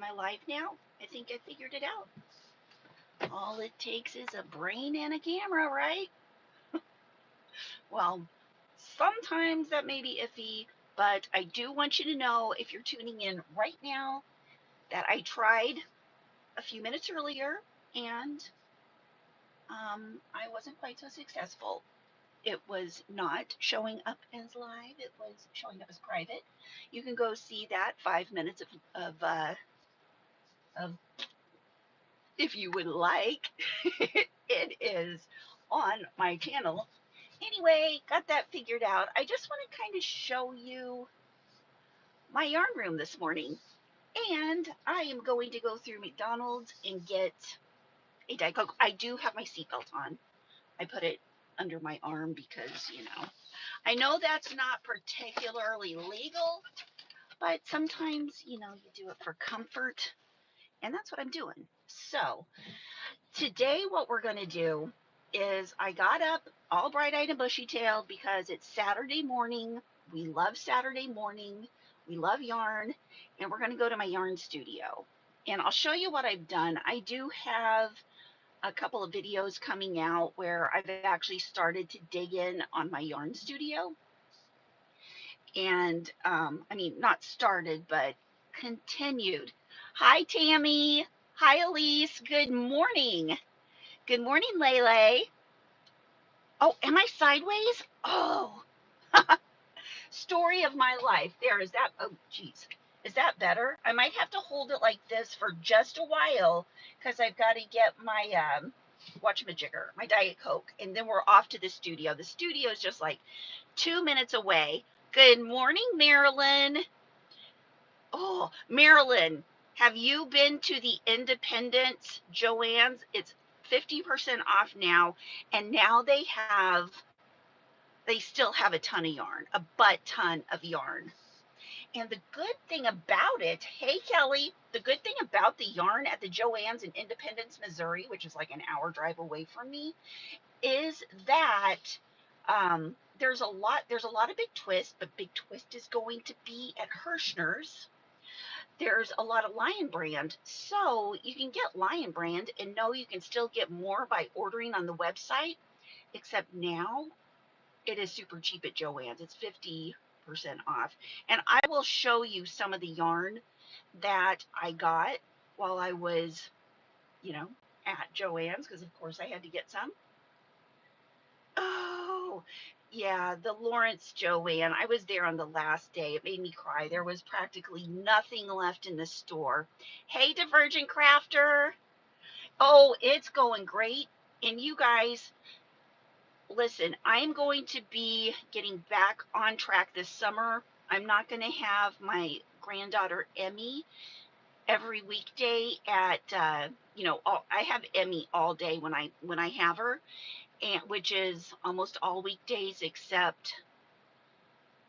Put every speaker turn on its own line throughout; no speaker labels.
I live now? I think I figured it out. All it takes is a brain and a camera, right? Well, sometimes that may be iffy, but I do want you to know if you're tuning in right now that I tried a few minutes earlier and I wasn't quite so successful. It was not showing up as live, it was showing up as private. You can go see that 5 minutes of if you would like. It is on my channel. Anyway, got that figured out. I just want to kind of show you my yarn room this morning. And I am going to go through McDonald's and get a Diet Coke. I do have my seatbelt on. I put it under my arm because, I know that's not particularly legal, but sometimes, you do it for comfort. And that's what I'm doing. So today what we're going to do is I got up all bright-eyed and bushy-tailed because it's Saturday morning. We love Saturday morning. We love yarn, and we're going to go to my yarn studio. And I'll show you what I've done. I do have a couple of videos coming out where I've actually started to dig in on my yarn studio. And I mean, not started, but continued. Hi, Tammy. Hi, Elise. Good morning. Good morning, Lele. Oh, am I sideways? Oh, story of my life. There, is that, oh, geez. Is that better? I might have to hold it like this for just a while because I've got to get my, whatchamajigger, my Diet Coke, and then we're off to the studio. The studio is just like 2 minutes away. Good morning, Marilyn. Oh, Marilyn, have you been to the Independence Joann's? It's 50% off now, and now they still have a ton of yarn, a butt ton of yarn. And the good thing about it, hey Kelly, the good thing about the yarn at the Joann's in Independence, Missouri, which is like an hour drive away from me, is that there's a lot of Big Twist, but Big Twist is going to be at Hirschner's. There's a lot of Lion Brand, so you can get Lion Brand and know you can still get more by ordering on the website, except now it is super cheap at Joann's. It's 50% off. And I will show you some of the yarn that I got while I was, at Joann's, because of course I had to get some. Oh, yeah, the Lawrence Joann. I was there on the last day. It made me cry. There was practically nothing left in the store. Hey, Divergent Crafter. Oh, it's going great. And you guys, listen, I'm going to be getting back on track this summer. I'm not going to have my granddaughter Emmy every weekday at I have Emmy all day when I have her, and which is almost all weekdays except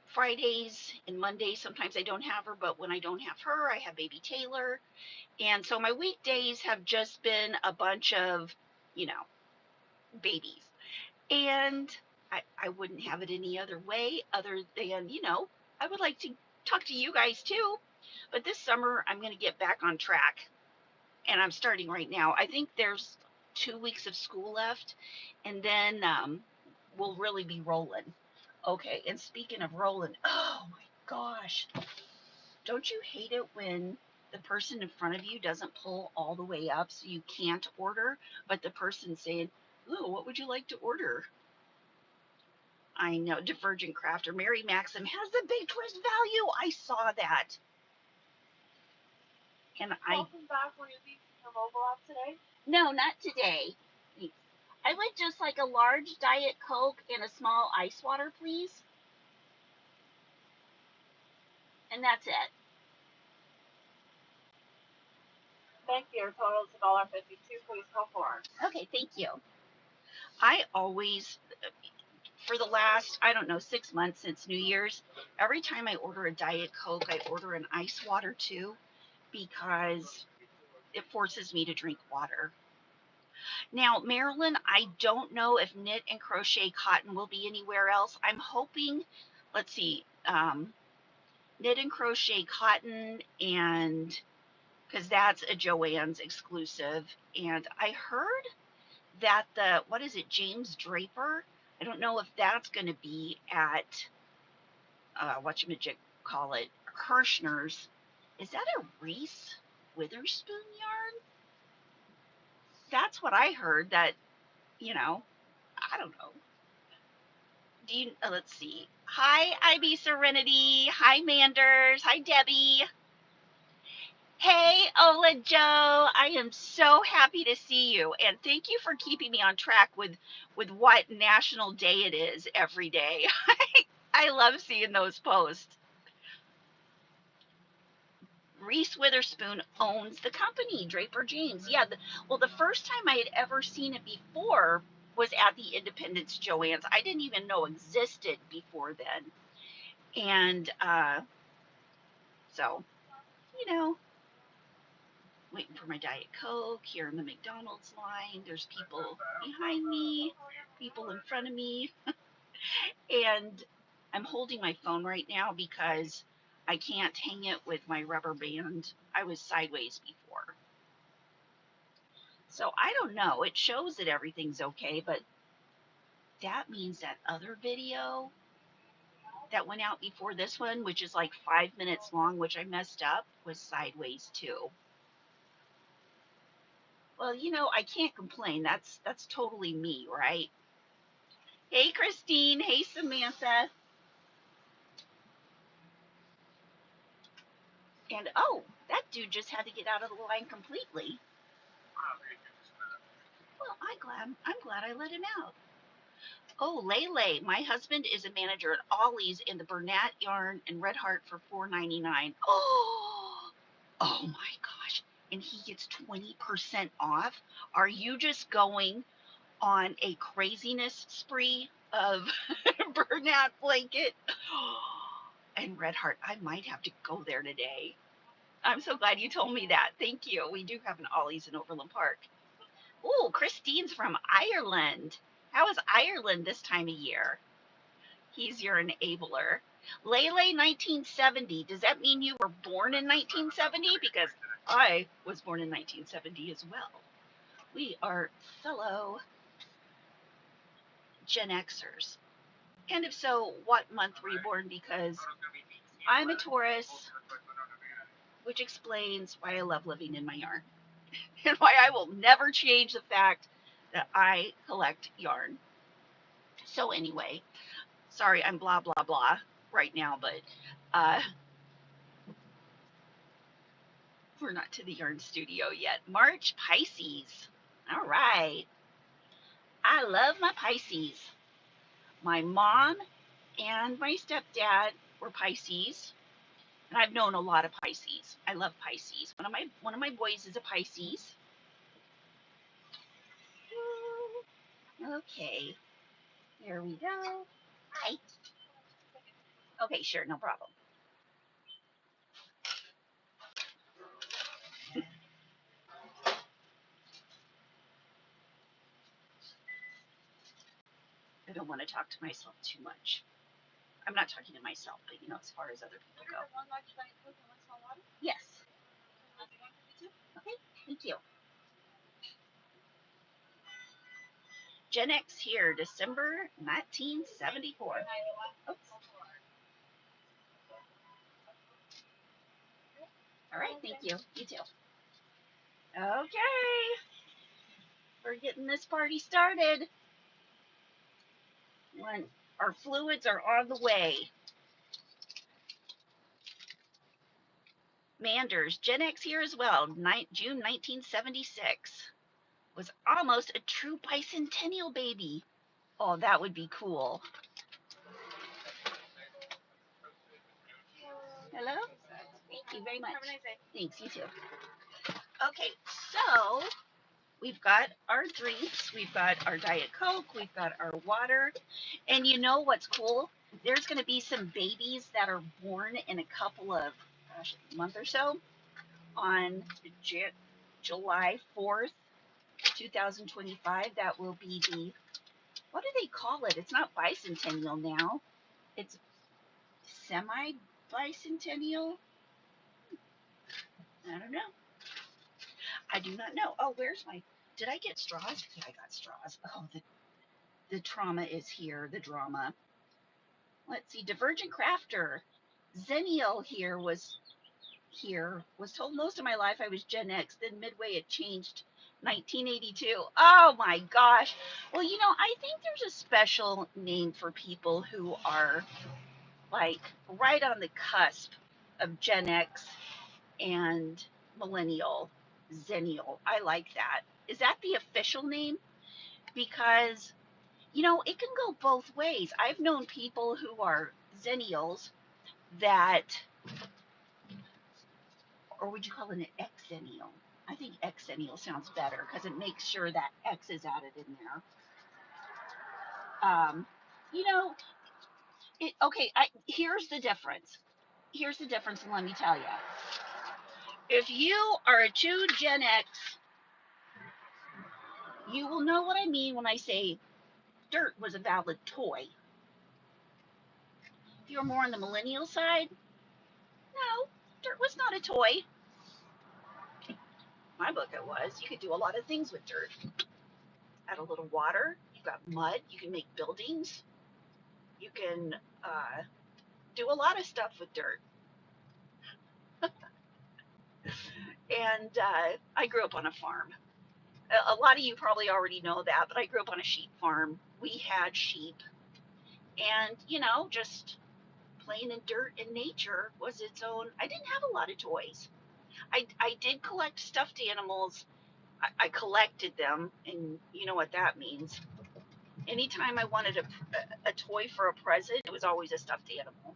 Fridays and Mondays. Sometimes I don't have her, but when I don't have her, I have baby Taylor. And so my weekdays have just been a bunch of, babies. And I wouldn't have it any other way other than, I would like to talk to you guys too. But this summer, I'm going to get back on track. And I'm starting right now. I think there's 2 weeks of school left. And then we'll really be rolling. Okay, and speaking of rolling, oh my gosh. Don't you hate it when the person in front of you doesn't pull all the way up so you can't order, but the person's saying, oh, what would you like to order? I know, Divergent Crafter. Mary Maxim has the Big Twist value. I saw that. And
Welcome back. Were you leaving your mobile app today?
No, not today. I would just like a large Diet Coke and a small ice water, please. And that's it.
Thank you. Your total is $1.52. Please go for it.
Okay, thank you. I always, for the last, I don't know, 6 months since New Year's, every time I order a Diet Coke, I order an ice water too, because it forces me to drink water. Now, Marilyn, I don't know if knit and crochet cotton will be anywhere else. I'm hoping, let's see, knit and crochet cotton and because that's a Joann's exclusive. And I heard that what is it, James Draper? I don't know if that's going to be at, whatchamajig-call-it, Kirshner's. Is that a Reese Witherspoon yarn? That's what I heard that, you know, I don't know. Let's see. Hi, IB Serenity. Hi, Manders. Hi, Debbie. Hey, Ola Joe. I am so happy to see you. And thank you for keeping me on track with what national day it is every day. I love seeing those posts. Reese Witherspoon owns the company, Draper James. Yeah, well, the first time I had ever seen it before was at the Independence Joann's. I didn't even know existed before then. And so, you know, waiting for my Diet Coke here in the McDonald's line. There's people behind me, people in front of me, and I'm holding my phone right now because I can't hang it with my rubber band. I was sideways before. So I don't know. It shows that everything's okay, but that means that other video that went out before this one, which is like 5 minutes long, which I messed up, was sideways too. Well, you know, I can't complain. That's totally me, right? Hey, Christine. Hey, Samantha. And oh, that dude just had to get out of the line completely. Well, I'm glad I let him out. Oh, Lele, my husband is a manager at Ollie's in the Burnett yarn and Red Heart for $4.99. Oh my gosh. And he gets 20% off. Are you just going on a craziness spree of Burnett blanket and Red Heart? I might have to go there today. I'm so glad you told me that. Thank you. We do have an Ollie's in Overland Park. Oh, Christine's from Ireland. How is Ireland this time of year? He's your enabler. Lele 1970. Does that mean you were born in 1970? Because I was born in 1970 as well. We are fellow Gen Xers. And if so, what month were you born? Because I'm a Taurus, which explains why I love living in my yarn and why I will never change the fact that I collect yarn. So anyway, sorry, I'm blah, blah, blah right now, but we're not to the yarn studio yet. March, Pisces. All right. I love my Pisces. My mom and my stepdad were Pisces, and I've known a lot of Pisces. I love Pisces. One of my boys is a Pisces. Okay, there we go. Hi. Okay, sure, no problem. I don't want to talk to myself too much. I'm not talking to myself, but you know, as far as other people go. Yes. Okay, thank you. Gen X here, December 1974. Oops. All right, thank you. You too. Okay, we're getting this party started. When our fluids are on the way. Manders, Gen X here as well, June 1976. Was almost a true bicentennial baby. Oh, that would be cool. Hello? Thank you very much. Thanks, you too. Okay, so we've got our drinks, we've got our Diet Coke, we've got our water, and you know what's cool? There's going to be some babies that are born in a couple of, gosh, a month or so on July 4th, 2025. That will be the, what do they call it? It's not bicentennial now. It's semi-bicentennial. I don't know. I do not know. Oh, where's my, did I get straws? Yeah, I got straws. Oh, the trauma is here, the drama. Let's see, Divergent Crafter. Zennial here was told most of my life I was Gen X, then midway it changed 1982. Oh my gosh. Well, I think there's a special name for people who are like right on the cusp of Gen X and millennial, zennial. I like that. Is that the official name? Because, it can go both ways. I've known people who are zennials that, or would you call it an exennial? I think exennial sounds better because it makes sure that X is added in there. You know, okay, here's the difference. Here's the difference, and let me tell you. If you are a true Gen X, you will know what I mean when I say dirt was a valid toy. If you're more on the millennial side, no, dirt was not a toy. My book it was. You could do a lot of things with dirt. Add a little water. You've got mud. You can make buildings. You can do a lot of stuff with dirt. And I grew up on a farm. A lot of you probably already know that, but I grew up on a sheep farm. We had sheep. And, just playing in dirt and nature was its own. I didn't have a lot of toys. I did collect stuffed animals. I collected them, and you know what that means. Anytime I wanted a toy for a present, it was always a stuffed animal.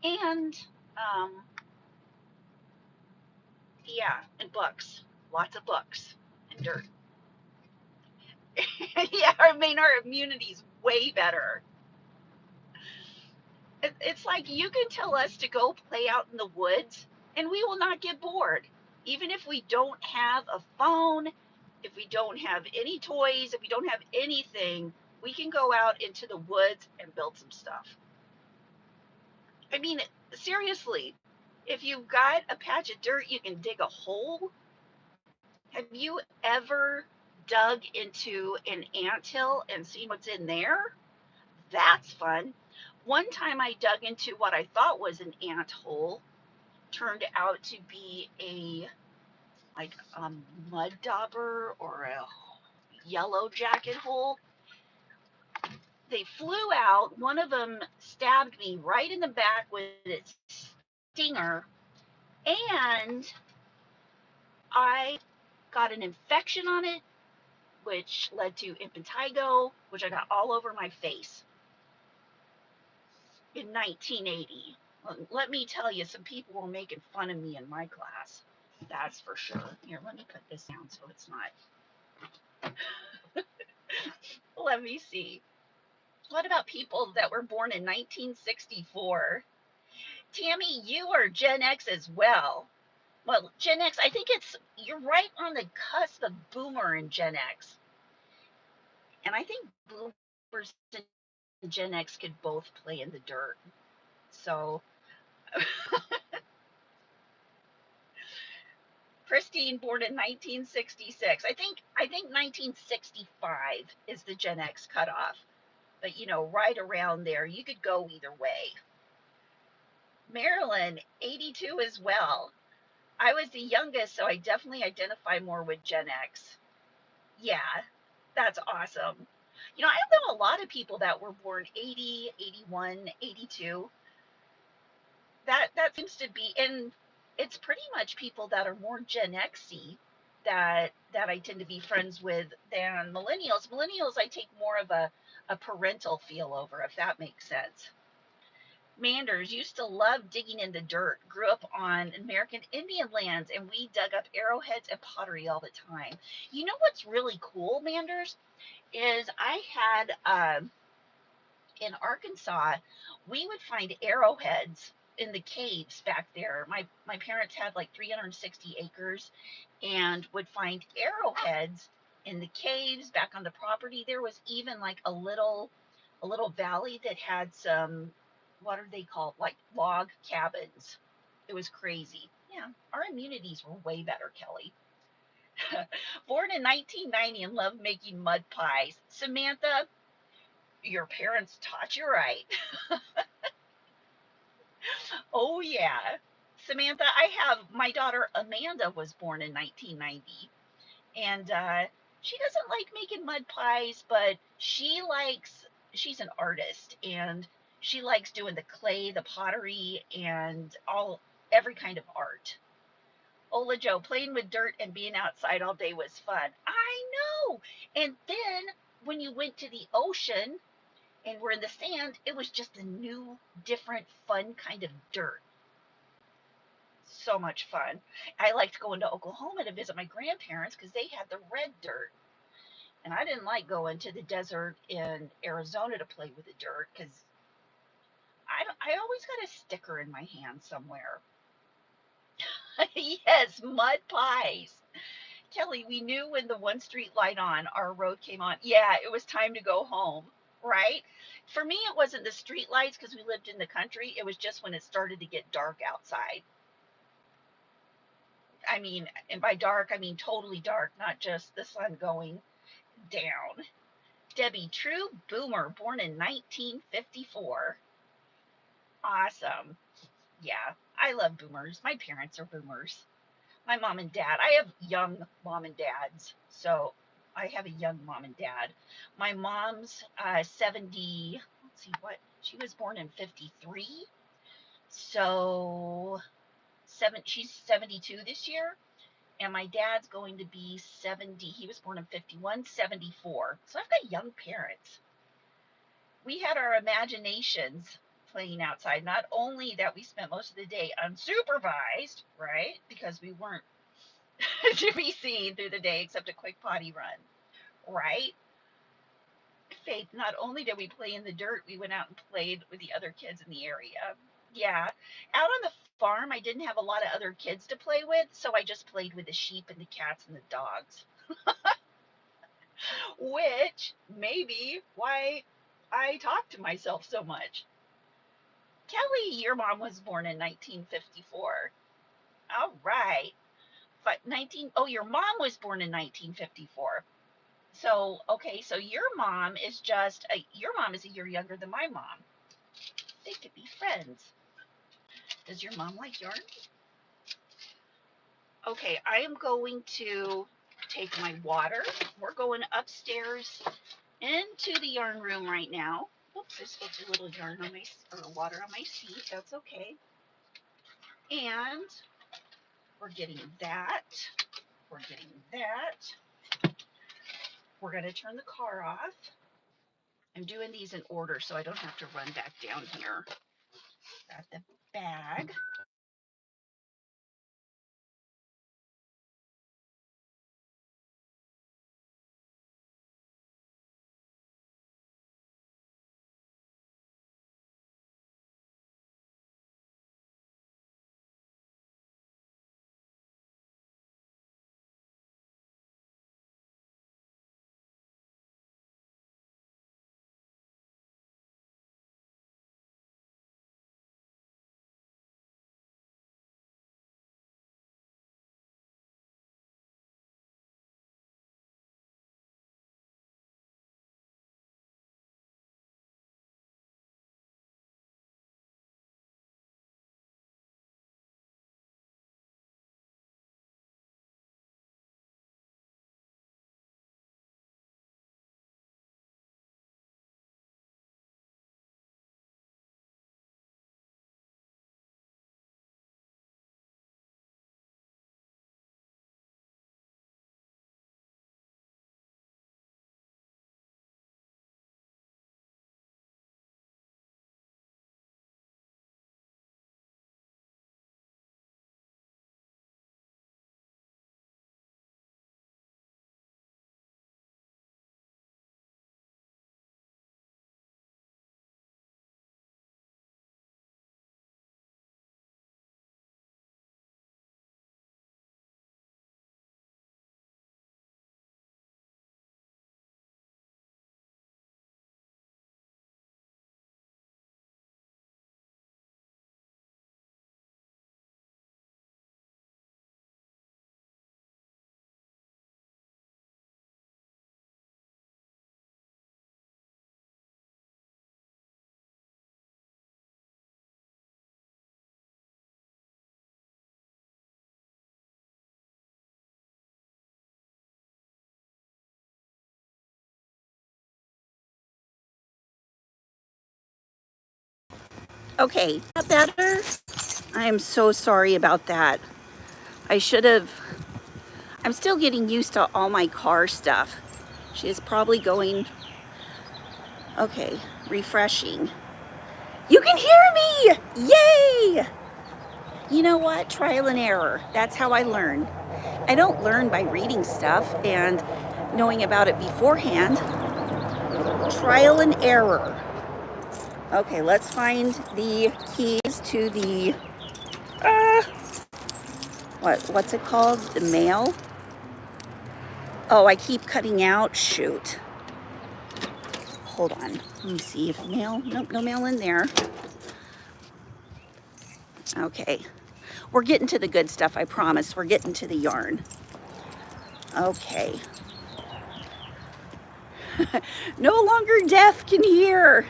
And, um, yeah, and books. Lots of books and dirt. Yeah, our immunity's way better. It's like you can tell us to go play out in the woods and we will not get bored. Even if we don't have a phone, if we don't have any toys, if we don't have anything, we can go out into the woods and build some stuff. I mean, seriously, if you've got a patch of dirt, you can dig a hole. Have you ever dug into an anthill and seen what's in there? That's fun. One time I dug into what I thought was an ant hole, turned out to be a mud dauber or a yellow jacket hole. They flew out. One of them stabbed me right in the back with its stinger, and I got an infection on it, which led to impetigo, which I got all over my face in 1980. Let me tell you, some people were making fun of me in my class. That's for sure. Here, let me put this down so it's not. Let me see. What about people that were born in 1964? Tammy, you are Gen X as well. Well, Gen X, I think you're right on the cusp of Boomer and Gen X. And I think Boomers and Gen X could both play in the dirt. So, Christine, born in 1966. I think 1965 is the Gen X cutoff. But right around there, you could go either way. Marilyn, 82 as well. I was the youngest, so I definitely identify more with Gen X. Yeah, that's awesome. I know a lot of people that were born 80, 81, 82. That seems to be, and it's pretty much people that are more Gen Xy that I tend to be friends with than millennials. Millennials, I take more of a parental feel over, if that makes sense. Manders used to love digging in the dirt, grew up on American Indian lands, and we dug up arrowheads and pottery all the time. You know what's really cool, Manders, is I had in Arkansas, we would find arrowheads in the caves back there. My parents had like 360 acres and would find arrowheads in the caves back on the property. There was even like a little valley that had some, what are they called, like log cabins. It was crazy. Yeah, our immunities were way better, Kelly. Born in 1990 and loved making mud pies. Samantha, your parents taught you right. Oh, yeah. Samantha, I have my daughter Amanda was born in 1990, and she doesn't like making mud pies, but she's an artist, and she likes doing the clay, the pottery, and every kind of art. Ola Joe, playing with dirt and being outside all day was fun. I know. And then when you went to the ocean and were in the sand, it was just a new, different, fun kind of dirt. So much fun. I liked going to Oklahoma to visit my grandparents because they had the red dirt. And I didn't like going to the desert in Arizona to play with the dirt because I always got a sticker in my hand somewhere. Yes, mud pies. Kelly, we knew when the one street light on, our road came on. Yeah, it was time to go home, right? For me, it wasn't the street lights because we lived in the country. It was just when it started to get dark outside. I mean, and by dark, I mean totally dark, not just the sun going down. Debbie, true boomer, born in 1954. Awesome. Yeah, I love boomers. My parents are boomers. My mom and dad. I have young mom and dads, so I have a young mom and dad. My mom's 70. Let's see what she was born in 53, so she's 72 this year, and my dad's going to be 70. He was born in 51, 74. So I've got young parents. We had our imaginations playing outside. Not only that, we spent most of the day unsupervised, right? Because we weren't to be seen through the day except a quick potty run, right? Faith, not only did we play in the dirt, we went out and played with the other kids in the area. Yeah. Out on the farm, I didn't have a lot of other kids to play with, so I just played with the sheep and the cats and the dogs, which may be why I talk to myself so much. Kelly, your mom was born in 1954. All right. But 19, oh, your mom was born in 1954. So, okay, so your mom is a year younger than my mom. They could be friends. Does your mom like yarn? Okay, I am going to take my water. We're going upstairs into the yarn room right now. Oops, I spilled a little yarn on or water on my seat. That's okay. And we're getting that. We're getting that. We're going to turn the car off. I'm doing these in order so I don't have to run back down here. Got the bag. Okay, is that better? I am so sorry about that. I should have, I'm still getting used to all my car stuff. She is probably going, okay, refreshing. You can hear me! Yay! You know what? Trial and error. That's how I learn. I don't learn by reading stuff and knowing about it beforehand. Trial and error. Okay, let's find the keys to the, what's it called? The mail? Oh, I keep cutting out. Shoot. Hold on. Let me see if mail, nope, no mail in there. Okay. We're getting to the good stuff, I promise. We're getting to the yarn. Okay. No longer deaf can hear.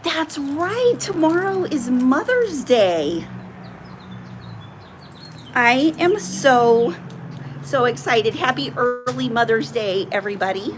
That's right. Tomorrow is Mother's Day. I am so excited. Happy early Mother's Day, everybody.